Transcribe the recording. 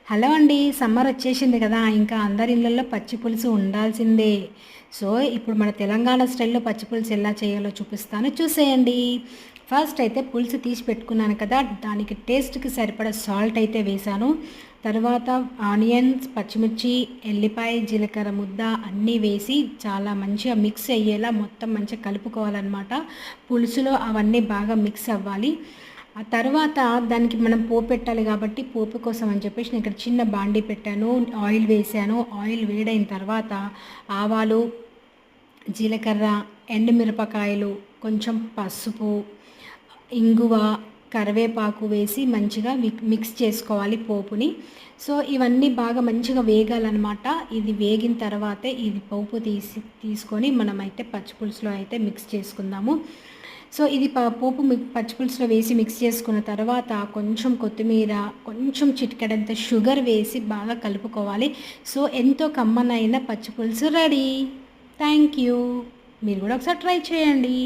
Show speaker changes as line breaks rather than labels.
Hello అండి. Summer వచ్చేసింది కదా! ఇంకా అందరి ఇళ్లల్లో పచ్చి పులుసు ఉండాల్సిందే. సో, ఇప్పుడు మన తెలంగాణ స్టైల్‌లో పచ్చి పులుసు ఎలా చేయాలో చూపిస్తాను, చూసేయండి. ఫస్ట్ అయితే పులుసు తీసి పెట్టుకున్నాను కదా! దానికి టేస్ట్‌కి సరిపడా సాల్ట్ అయితే వేశాను. తర్వాత ఆనియన్స్, పచ్చిమిర్చి, ఎల్లిపాయ, జీలకర్ర ముద్ద అన్నీ వేసి చాలా మంచిగా మిక్స్ అయ్యేలా మొత్తం మంచిగా కలుపుకోవాలనమాట. పులుసులో అవన్నీ బాగా మిక్స్ అవ్వాలి. ఆ తర్వాత దానికి మనం పోపు పెట్టాలి కాబట్టి పోపు కోసం అని చెప్పేసి నేను ఇక్కడ చిన్న బాండీ పెట్టాను. ఆయిల్ వేసాను. ఆయిల్ వేడైన తర్వాత ఆవాలు, జీలకర్ర, ఎండుమిరపకాయలు, కొంచెం పసుపు, ఇంగువ, కరివేపాకు వేసి మంచిగా మిక్స్ చేసుకోవాలి పోపుని. సో, ఇవన్నీ బాగా మంచిగా వేగాలన్నమాట. ఇది వేగిన తర్వాతే ఇది పోపు తీసుకొని మనమైతే పచ్చి పులుసులో అయితే మిక్స్ చేసుకుందాము. సో, ఇది పోపు పచ్చి పులుసులో వేసి మిక్స్ చేసుకున్న తర్వాత కొంచెం కొత్తిమీర, కొంచెం చిటికెడంత షుగర్ వేసి బాగా కలుపుకోవాలి. సో, ఎంతో కమ్మనైన పచ్చి పులుసు రెడీ. Thank you. మీరు కూడా ఒకసారి ట్రై చేయండి.